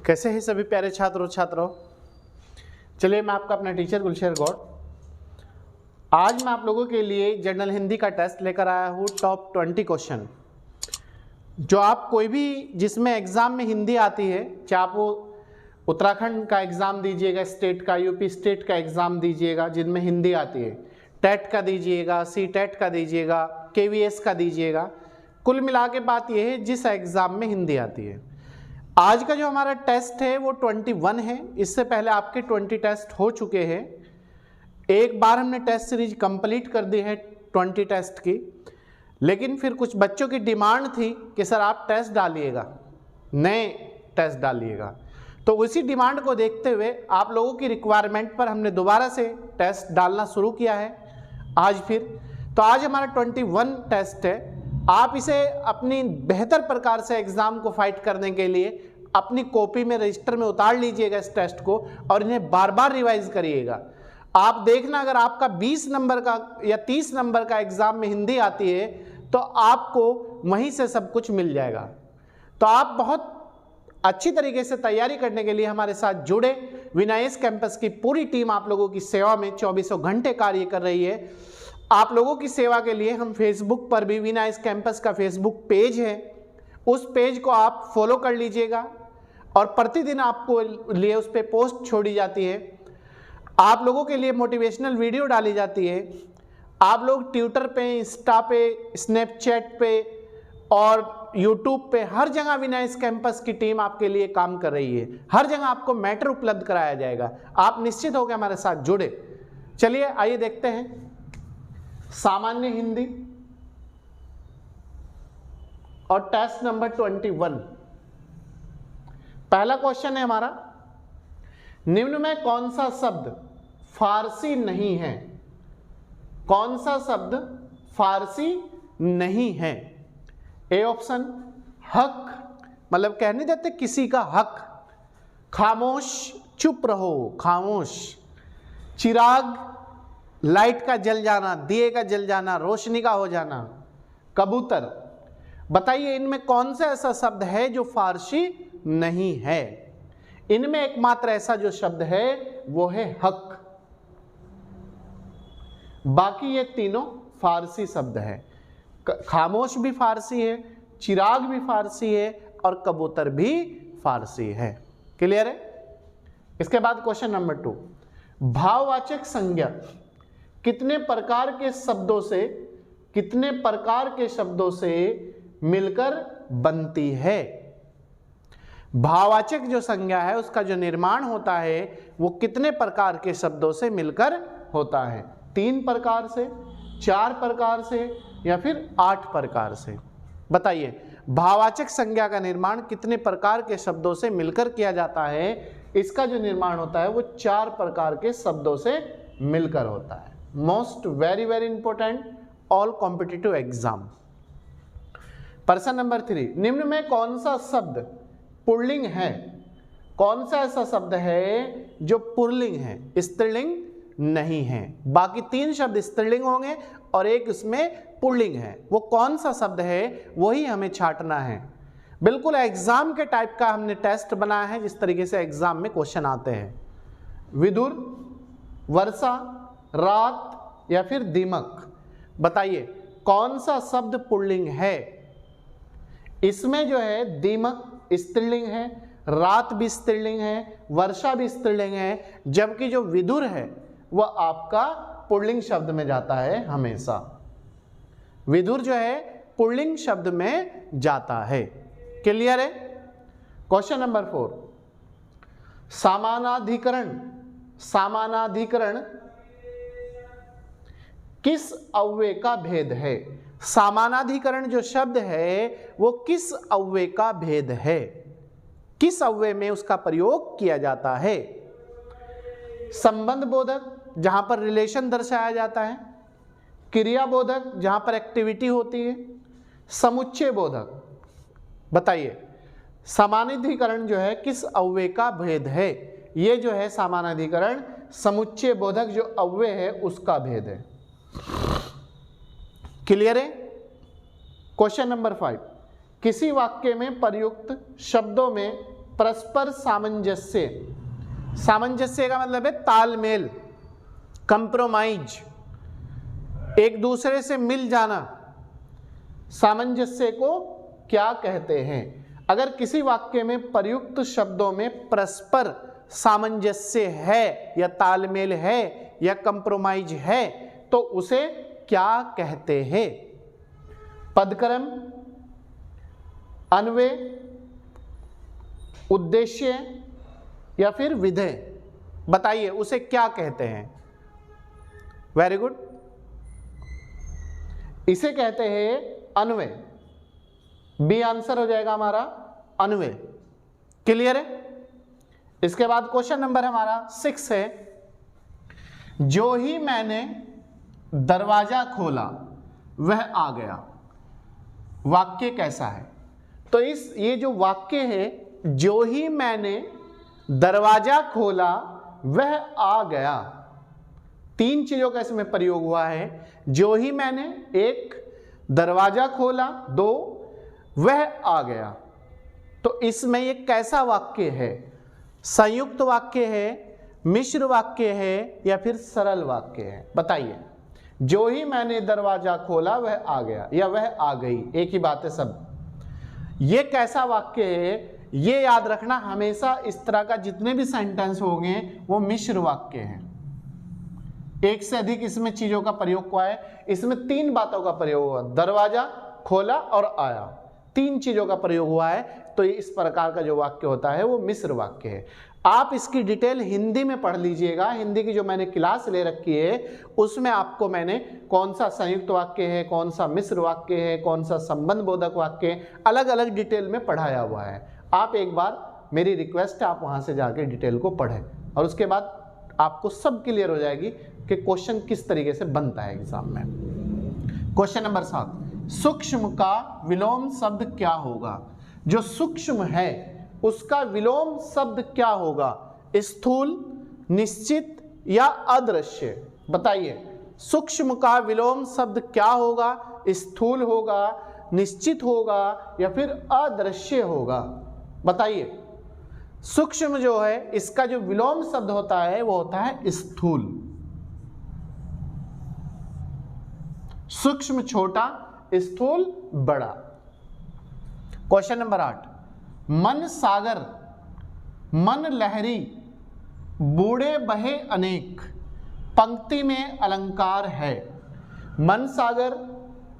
कैसे हैं सभी प्यारे छात्रों छात्राओं। चलिए, मैं आपका अपना टीचर गुलशेर गौड़। आज मैं आप लोगों के लिए जनरल हिंदी का टेस्ट लेकर आया हूँ। टॉप 20 क्वेश्चन जो आप कोई भी जिसमें एग्ज़ाम में हिंदी आती है, चाहे आप वो उत्तराखंड का एग्ज़ाम दीजिएगा, स्टेट का, यूपी स्टेट का एग्ज़ाम दीजिएगा जिनमें हिंदी आती है, टेट का दीजिएगा, सी टेट का दीजिएगा, केवीएस का दीजिएगा, कुल मिला के बात यह है जिस एग्ज़ाम में हिंदी आती है। आज का जो हमारा टेस्ट है वो 21 है। इससे पहले आपके 20 टेस्ट हो चुके हैं। एक बार हमने टेस्ट सीरीज कंप्लीट कर दी है 20 टेस्ट की, लेकिन फिर कुछ बच्चों की डिमांड थी कि सर आप टेस्ट डालिएगा, नए टेस्ट डालिएगा। तो उसी डिमांड को देखते हुए आप लोगों की रिक्वायरमेंट पर हमने दोबारा से टेस्ट डालना शुरू किया है आज फिर। तो आज हमारा 21 टेस्ट है। आप इसे अपनी बेहतर प्रकार से एग्ज़ाम को फाइट करने के लिए अपनी कॉपी में, रजिस्टर में उतार लीजिएगा इस टेस्ट को और इन्हें बार बार रिवाइज करिएगा। आप देखना, अगर आपका 20 नंबर का या 30 नंबर का एग्ज़ाम में हिंदी आती है तो आपको वहीं से सब कुछ मिल जाएगा। तो आप बहुत अच्छी तरीके से तैयारी करने के लिए हमारे साथ जुड़े। विनायस कैंपस की पूरी टीम आप लोगों की सेवा में 24 घंटे कार्य कर रही है। आप लोगों की सेवा के लिए हम फेसबुक पर भी, विनायस कैंपस का फेसबुक पेज है, उस पेज को आप फॉलो कर लीजिएगा और प्रतिदिन आपको लिए उस पर पोस्ट छोड़ी जाती है। आप लोगों के लिए मोटिवेशनल वीडियो डाली जाती है। आप लोग ट्विटर पे, इंस्टा पे, स्नैपचैट पे और यूट्यूब पे, हर जगह विनायस कैंपस की टीम आपके लिए काम कर रही है। हर जगह आपको मैटर उपलब्ध कराया जाएगा। आप निश्चित होकर हमारे साथ जुड़े। चलिए आइए देखते हैं सामान्य हिंदी और टेस्ट नंबर 21। पहला क्वेश्चन है हमारा, निम्न में कौन सा शब्द फारसी नहीं है? कौन सा शब्द फारसी नहीं है? ए ऑप्शन हक, मतलब कह नहीं देते किसी का हक। खामोश, चुप रहो, खामोश। चिराग, लाइट का जल जाना, दिए का जल जाना, रोशनी का हो जाना। कबूतर। बताइए इनमें कौन सा ऐसा शब्द है जो फारसी नहीं है? इनमें एकमात्र ऐसा जो शब्द है वो है हक। बाकी ये तीनों फारसी शब्द है। खामोश भी फारसी है, चिराग भी फारसी है और कबूतर भी फारसी है। क्लियर है? इसके बाद क्वेश्चन नंबर 2, भाववाचक संज्ञा कितने प्रकार के शब्दों से मिलकर बनती है? भाववाचक जो संज्ञा है उसका जो निर्माण होता है वो कितने प्रकार के शब्दों से मिलकर होता है? 3 प्रकार से, 4 प्रकार से या फिर 8 प्रकार से? बताइए, भाववाचक संज्ञा का निर्माण कितने प्रकार के शब्दों से मिलकर किया जाता है? इसका जो निर्माण होता है वो 4 प्रकार के शब्दों से मिलकर होता है। Most very very important all competitive exam. प्रश्न नंबर 3, निम्न में कौन सा शब्द पुल्लिंग है? कौन सा ऐसा शब्द है जो पुल्लिंग है, स्त्रीलिंग नहीं है? बाकी 3 शब्द स्त्रीलिंग होंगे और एक इसमें पुल्लिंग है। वो कौन सा शब्द है वही हमें छांटना है। बिल्कुल एग्जाम के टाइप का हमने टेस्ट बनाया है, जिस तरीके से एग्जाम में क्वेश्चन आते हैं। विदुर, वर्षा, रात या फिर दीमक। बताइए कौन सा शब्द पुल्लिंग है? इसमें जो है दीमक स्त्रीलिंग है, रात भी स्त्रीलिंग है, वर्षा भी स्त्रीलिंग है, जबकि जो विदुर है वह आपका पुल्लिंग शब्द में जाता है हमेशा। विदुर जो है पुल्लिंग शब्द में जाता है। क्लियर है? क्वेश्चन नंबर 4, समानाधिकरण। समानाधिकरण किस अव्यय का भेद है? समानाधिकरण जो शब्द है वो किस अव्यय का भेद है? किस अव्यय में उसका प्रयोग किया जाता है? संबंध बोधक, जहां पर रिलेशन दर्शाया जाता है। क्रिया बोधक, जहां पर एक्टिविटी होती है। समुच्चय बोधक। बताइए समानाधिकरण जो है किस अव्यय का भेद है? ये जो है समानाधिकरण समुच्चय बोधक जो अव्यय है उसका भेद है। क्लियर है? क्वेश्चन नंबर 5, किसी वाक्य में प्रयुक्त शब्दों में परस्पर सामंजस्य, सामंजस्य का मतलब है तालमेल, कंप्रोमाइज, एक दूसरे से मिल जाना, सामंजस्य को क्या कहते हैं? अगर किसी वाक्य में प्रयुक्त शब्दों में परस्पर सामंजस्य है या तालमेल है या कंप्रोमाइज है तो उसे क्या कहते हैं? पदक्रम, अन्वय, उद्देश्य या फिर विधेय, बताइए उसे क्या कहते हैं? वेरी गुड, इसे कहते हैं अन्वय। बी आंसर हो जाएगा हमारा अन्वय। क्लियर है? इसके बाद क्वेश्चन नंबर हमारा 6 है, जो ही मैंने दरवाजा खोला वह आ गया, वाक्य कैसा है? तो ये जो वाक्य है, जो ही मैंने दरवाजा खोला वह आ गया, 3 चीजों का इसमें प्रयोग हुआ है। जो ही मैंने, 1 दरवाजा खोला, 2 वह आ गया। तो इसमें ये कैसा वाक्य है? संयुक्त वाक्य है, मिश्र वाक्य है या फिर सरल वाक्य है? बताइए। जो ही मैंने दरवाजा खोला वह आ गया या वह आ गई, एक ही बात है सब। ये कैसा वाक्य है? ये याद रखना, हमेशा इस तरह का जितने भी सेंटेंस होंगे वो मिश्र वाक्य हैं। एक से अधिक इसमें चीजों का प्रयोग हुआ है। इसमें 3 बातों का प्रयोग हुआ, दरवाजा खोला और आया, 3 चीजों का प्रयोग हुआ है। तो इस प्रकार का जो वाक्य होता है वो मिश्र वाक्य है। आप इसकी डिटेल हिंदी में पढ़ लीजिएगा। हिंदी की जो मैंने क्लास ले रखी है उसमें आपको मैंने कौन सा संयुक्त वाक्य है, कौन सा मिश्र वाक्य है, कौन सा संबंध बोधक वाक्य है, अलग अलग डिटेल में पढ़ाया हुआ है। आप एक बार, मेरी रिक्वेस्ट है, आप वहां से जाके डिटेल को पढ़ें और उसके बाद आपको सब क्लियर हो जाएगी कि क्वेश्चन किस तरीके से बनता है एग्जाम में। क्वेश्चन नंबर 7, सूक्ष्म का विलोम शब्द क्या होगा? जो सूक्ष्म है उसका विलोम शब्द क्या होगा? स्थूल, निश्चित या अदृश्य? बताइए, सूक्ष्म का विलोम शब्द क्या होगा? स्थूल होगा, निश्चित होगा या फिर अदृश्य होगा? बताइए। सूक्ष्म जो है इसका जो विलोम शब्द होता है वो होता है स्थूल। सूक्ष्म छोटा, स्थूल बड़ा। क्वेश्चन नंबर 8, मन सागर, मन लहरी, बूढ़े बहे अनेक, पंक्ति में अलंकार है। मन सागर,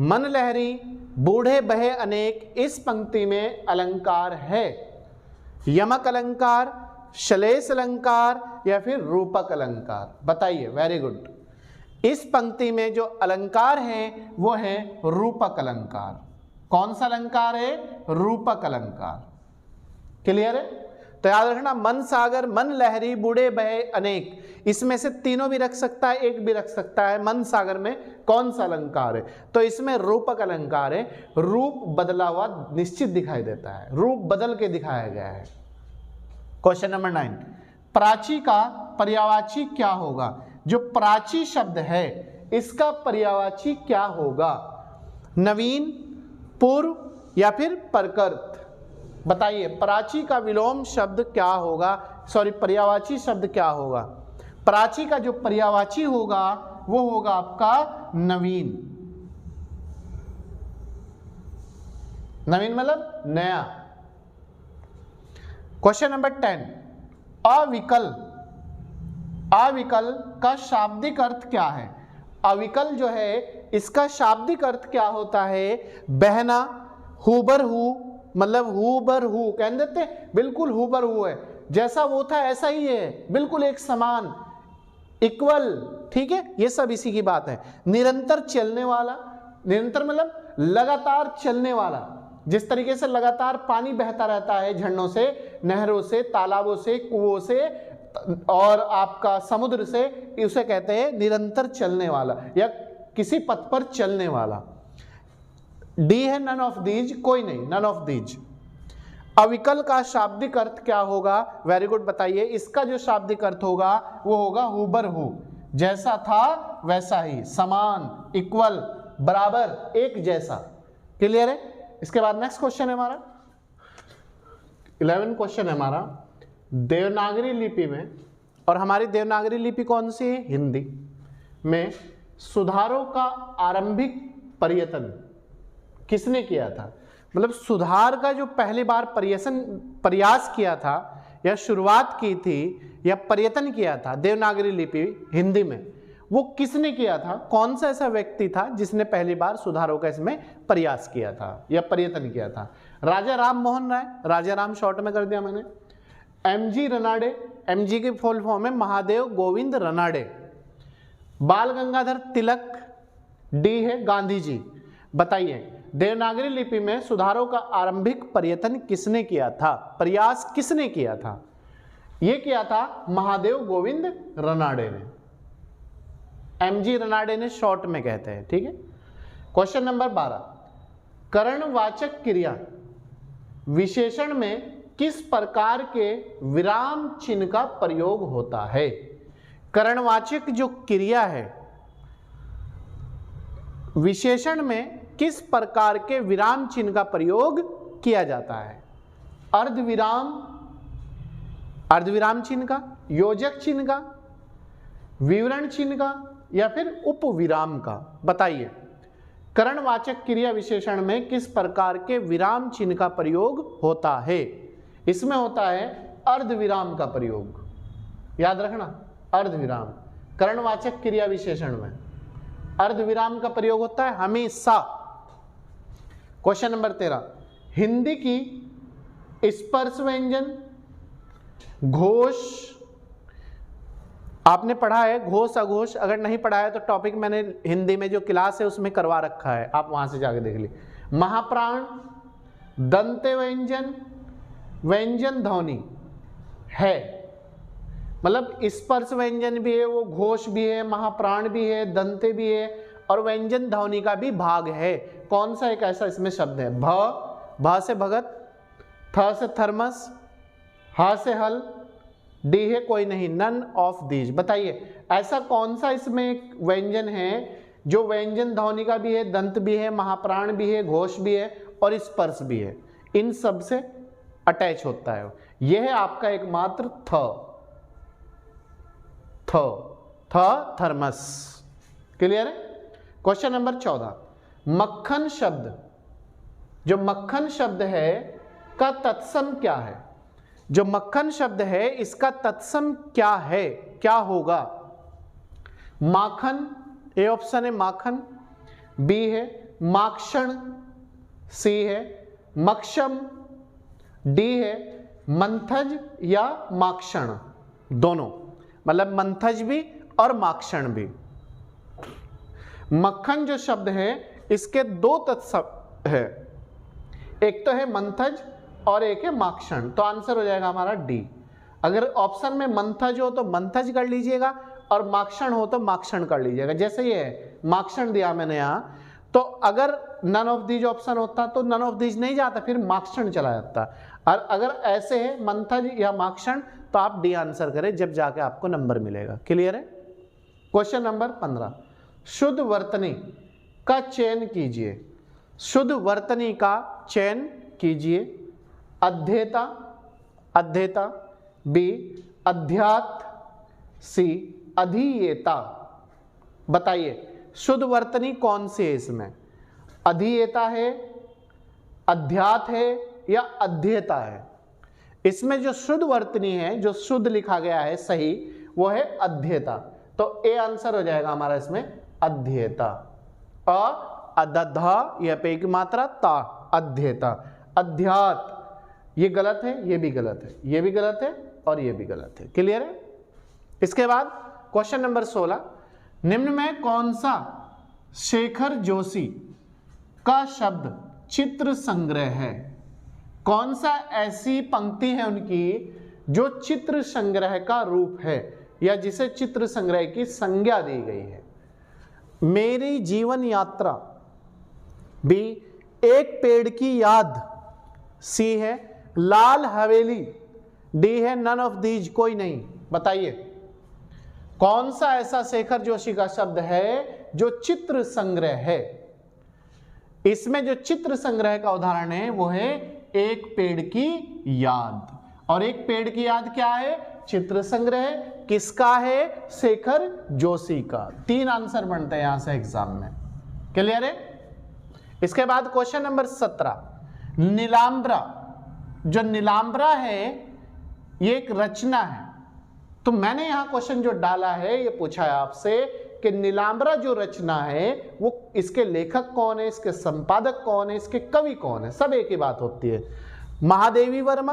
मन लहरी, बूढ़े बहे अनेक, इस पंक्ति में अलंकार है। यमक अलंकार, श्लेष अलंकार या फिर रूपक अलंकार? बताइए। वेरी गुड, इस पंक्ति में जो अलंकार है वो है रूपक अलंकार। कौन सा अलंकार है? रूपक अलंकार। क्लियर है? तो याद रखना, मन सागर, मन लहरी, बूढ़े बहे अनेक, इसमें से तीनों भी रख सकता है, एक भी रख सकता है। मन सागर में कौन सा अलंकार है? तो इसमें रूपक अलंकार है। रूप बदला हुआ निश्चित दिखाई देता है, रूप बदल के दिखाया गया है। क्वेश्चन नंबर 9, प्राची का पर्यायवाची क्या होगा? जो प्राची शब्द है इसका पर्यायवाची क्या होगा? नवीन, पूर्व या फिर प्रकृत? बताइए, प्राची का विलोम शब्द क्या होगा? सॉरी, पर्यायवाची शब्द क्या होगा? प्राची का जो पर्यायवाची होगा वो होगा आपका नवीन। नवीन मतलब नया। क्वेश्चन नंबर 10, अविकल, अविकल का शाब्दिक अर्थ क्या है? अविकल जो है इसका शाब्दिक अर्थ क्या होता है? बहना, हुबरहू, मतलब हुबरहू कह देते, बिल्कुल हुबरहू है, जैसा वो था ऐसा ही है, बिल्कुल एक समान, इक्वल। ठीक है, ये सब इसी की बात है। निरंतर चलने वाला, निरंतर मतलब लगातार चलने वाला। जिस तरीके से लगातार पानी बहता रहता है झरनों से, नहरों से, तालाबों से, कुओं से और आपका समुद्र से, उसे कहते हैं निरंतर चलने वाला या किसी पथ पर चलने वाला। डी है नन ऑफ दीज, कोई नहीं, नन ऑफ दीज। अविकल का शाब्दिक अर्थ क्या होगा? वेरी गुड, बताइए। इसका जो शाब्दिक अर्थ होगा वो होगा हुबरहू, जैसा था वैसा ही, समान, इक्वल, बराबर, एक जैसा। क्लियर है? इसके बाद नेक्स्ट क्वेश्चन है हमारा, 11 क्वेश्चन है हमारा देवनागरी लिपि में, और हमारी देवनागरी लिपि कौन सी है? हिंदी में सुधारों का आरंभिक प्रयत्न किसने किया था? मतलब सुधार का जो पहली बार प्रयास किया था या शुरुआत की थी या प्रयत्न किया था देवनागरी लिपि हिंदी में, वो किसने किया था? कौन सा ऐसा व्यक्ति था जिसने पहली बार सुधारों का इसमें प्रयास किया था या प्रयत्न किया था? राजा राम मोहन राय, राजा राम शॉर्ट में कर दिया मैंने। एमजी रनाडे, एमजी की फुल फॉर्म है महादेव गोविंद रनाडे। बाल गंगाधर तिलक, डी है गांधी जी। बताइए देवनागरी लिपि में सुधारों का आरंभिक प्रयत्न किसने किया था? प्रयास किसने किया था? यह किया था महादेव गोविंद रनाडे ने। एमजी रनाडे ने शॉर्ट में कहते हैं, ठीक है। क्वेश्चन नंबर 12, करणवाचक क्रिया विशेषण में किस प्रकार के विराम चिन्ह का प्रयोग होता है? करणवाचक जो क्रिया है विशेषण में किस प्रकार के विराम चिन्ह का प्रयोग किया जाता है? अर्धविराम, अर्धविराम चिन्ह का, योजक चिन्ह का, विवरण चिन्ह का, या फिर उपविराम का? बताइए करणवाचक क्रिया विशेषण में किस प्रकार के विराम चिन्ह का प्रयोग होता है? इसमें होता है अर्धविराम का प्रयोग, याद रखना, अर्धविराम। करणवाचक क्रिया विशेषण में अर्धविराम का प्रयोग होता है हमेशा। क्वेश्चन नंबर 13, हिंदी की स्पर्श व्यंजन, घोष, आपने पढ़ा है घोष अघोष, अगर नहीं पढ़ा है तो टॉपिक मैंने हिंदी में जो क्लास है उसमें करवा रखा है, आप वहां से जाके देख लीजिए। महाप्राण, दंते व्यंजन, व्यंजन ध्वनि है, मतलब स्पर्श व्यंजन भी है, वो घोष भी है, महाप्राण भी है, दंते भी है, और व्यंजन ध्वनि का भी भाग है। कौन सा एक ऐसा इसमें शब्द है? भ से भगत, थ से थर्मस, ह से हल, डी है कोई नहीं, नन ऑफ दीज। बताइए ऐसा कौन सा इसमें एक व्यंजन है जो व्यंजन ध्वनि का भी है, दंत भी है, महाप्राण भी है, घोष भी है और स्पर्श भी है, इन सब से अटैच होता है। यह है आपका एकमात्र थर्मस। क्लियर है? क्वेश्चन नंबर 14, मक्खन शब्द, जो मक्खन शब्द है का तत्सम क्या है? जो मक्खन शब्द है इसका तत्सम क्या है, क्या होगा? माखन, ए ऑप्शन है माखन, बी है माक्षण, सी है मक्षम, डी है मंथज या माक्षण, दोनों, मतलब मंथज भी और माक्षण भी। मक्खन जो शब्द है इसके दो तत्सम है, एक तो है मंथज और एक है माक्षण, तो आंसर हो जाएगा हमारा डी। अगर ऑप्शन में मंथज हो तो मंथज कर लीजिएगा और माक्षण हो तो माक्षण कर लीजिएगा। जैसे ये है माक्षण दिया मैंने यहाँ, तो अगर नन ऑफ दीज ऑप्शन होता तो नन ऑफ दीज नहीं जाता, फिर माक्षण चला जाता। और अगर ऐसे है मंथज या माक्षण तो आप डी आंसर करें, जब जाके आपको नंबर मिलेगा। क्लियर है? क्वेश्चन नंबर 15, शुद्ध वर्तनी का चयन कीजिए। शुद्ध वर्तनी का चयन कीजिए। अध्येता, अध्येता, बी अध्यात, सी अधियेता। बताइए शुद्ध वर्तनी कौन सी है इसमें? अधियेता है, अध्यात है या अध्येता है? इसमें जो शुद्ध वर्तनी है, जो शुद्ध लिखा गया है सही, वो है अध्येता, तो ए आंसर हो जाएगा हमारा इसमें अध्येता। अदधा यह पे की मात्रा ता, अध्येता। अध्यात ये गलत है, ये भी गलत है, ये भी गलत है और ये भी गलत है। क्लियर है? इसके बाद क्वेश्चन नंबर 16, निम्न में कौन सा शेखर जोशी का शब्द चित्र संग्रह है? कौन सा ऐसी पंक्ति है उनकी जो चित्र संग्रह का रूप है या जिसे चित्र संग्रह की संज्ञा दी गई है? मेरी जीवन यात्रा, बी एक पेड़ की याद, सी है लाल हवेली, डी है नन ऑफ दीज कोई नहीं। बताइए कौन सा ऐसा शेखर जोशी का शब्द है जो चित्र संग्रह है? इसमें जो चित्र संग्रह का उदाहरण है वो है एक पेड़ की याद। और एक पेड़ की याद क्या है? चित्र संग्रह। किसका है? शेखर जोशी का। 3 आंसर बनते हैं यहां से एग्जाम में। क्लियर है? इसके बाद क्वेश्चन नंबर 17, नीलांबरा। जो नीलांबरा है ये एक रचना है। तो मैंने यहां क्वेश्चन जो डाला है ये पूछा है आपसे कि नीलांबरा जो रचना है वो इसके लेखक कौन है, इसके संपादक कौन है, इसके कवि कौन है। सब एक ही बात होती है। महादेवी वर्मा,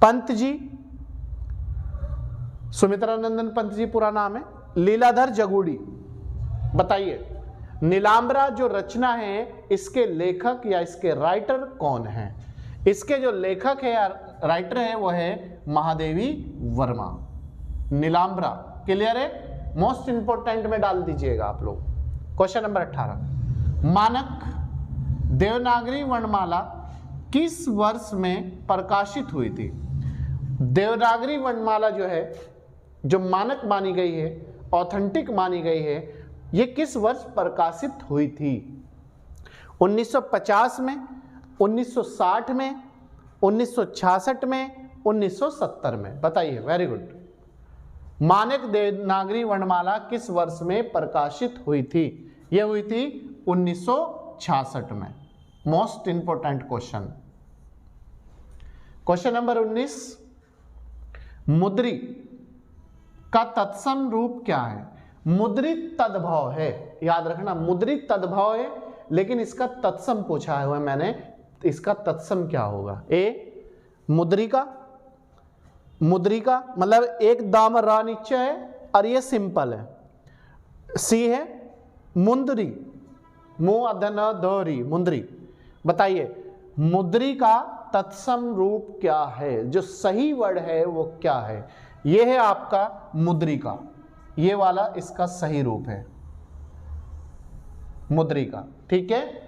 पंत जी, सुमित्रा नंदन पंत जी पूरा नाम है, लीलाधर जगूड़ी। बताइए नीलांबरा जो रचना है इसके लेखक या इसके राइटर कौन है? इसके जो लेखक है या राइटर है वो है महादेवी वर्मा। नीलांबरा। क्लियर है? मोस्ट इंपोर्टेंट में डाल दीजिएगा आप लोग। क्वेश्चन नंबर 18, मानक देवनागरी वर्णमाला किस वर्ष में प्रकाशित हुई थी? देवनागरी वर्णमाला जो है, जो मानक मानी गई है, ऑथेंटिक मानी गई है, ये किस वर्ष प्रकाशित हुई थी? 1950 में, 1960 में, 1966 में, 1970 में? बताइए। Very good. मानक देवनागरी वर्णमाला किस वर्ष में प्रकाशित हुई थी? यह हुई थी 1966 में। Most important question. Question number 19, मुद्री का तत्सम रूप क्या है? मुद्रित तद्भव है, याद रखना। मुद्रित तद्भव है, लेकिन इसका तत्सम पूछा हुआ है मैंने। इसका तत्सम क्या होगा? ए मुद्रिका, मुद्रिका मतलब एक दाम रा नीचे है और ये सिंपल है। सी है मुंदरी, मुंह अधन दोहरी, मुंदरी। बताइए मुद्री का तत्सम रूप क्या है? जो सही वर्ड है वो क्या है? ये है आपका मुद्रिका, ये वाला इसका सही रूप है मुद्रिका। ठीक है?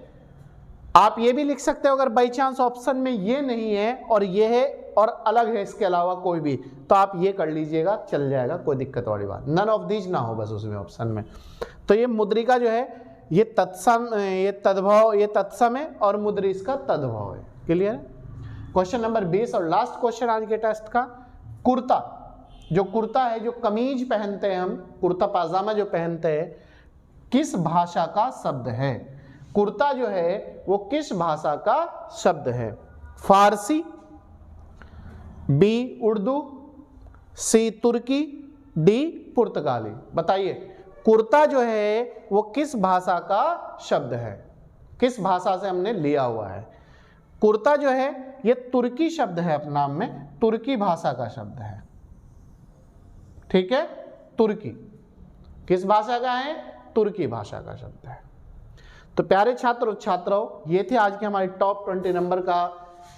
आप ये भी लिख सकते हो अगर बाई चांस ऑप्शन में ये नहीं है और ये है और अलग है इसके अलावा कोई भी, तो आप ये कर लीजिएगा, चल जाएगा, कोई दिक्कत वाली बात। नन ऑफ दीज ना हो बस उसमें ऑप्शन में। तो ये मुद्रिका जो है ये तत्सम, ये तद्भव, ये तत्सम है और मुद्री इसका तद्भव है। क्लियर है? क्वेश्चन नंबर 20 और लास्ट क्वेश्चन आज के टेस्ट का, कुर्ता। जो कुर्ता है, जो कमीज पहनते हैं हम, कुर्ता पाजामा जो पहनते हैं, किस भाषा का शब्द है? कुर्ता जो है वो किस भाषा का शब्द है? फारसी, बी उर्दू, सी तुर्की, डी पुर्तगाली। बताइए कुर्ता जो है वो किस भाषा का शब्द है? किस भाषा से हमने लिया हुआ है? कुर्ता जो है ये तुर्की शब्द है, अपने नाम में तुर्की भाषा का शब्द है। ठीक है? तुर्की किस भाषा का है? तुर्की भाषा का शब्द है। तो प्यारे छात्र और छात्राओं, ये थे आज के हमारे टॉप 20 नंबर का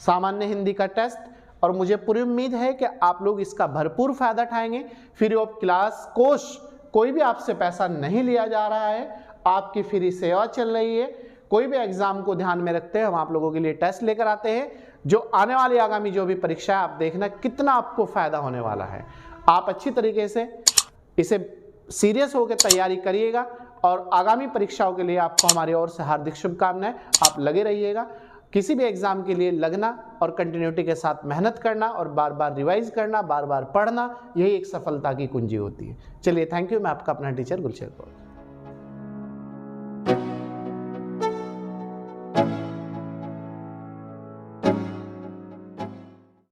सामान्य हिंदी का टेस्ट और मुझे पूरी उम्मीद है कि आप लोग इसका भरपूर फायदा उठाएंगे। फ्री ऑफ क्लास कोर्स, कोई भी आपसे पैसा नहीं लिया जा रहा है, आपकी फ्री सेवा चल रही है। कोई भी एग्जाम को ध्यान में रखते हैं हम आप लोगों के लिए टेस्ट लेकर आते हैं। जो आने वाली आगामी जो भी परीक्षा है आप देखना कितना आपको फायदा होने वाला है। आप अच्छी तरीके से इसे सीरियस होकर तैयारी करिएगा और आगामी परीक्षाओं के लिए आपको हमारी ओर से हार्दिक शुभकामनाएं। आप लगे रहिएगा, किसी भी एग्जाम के लिए लगना और कंटिन्यूटी के साथ मेहनत करना और बार बार रिवाइज करना, बार बार पढ़ना, यही एक सफलता की कुंजी होती है। चलिए थैंक यू। मैं आपका अपना टीचर गुलशेर कौर।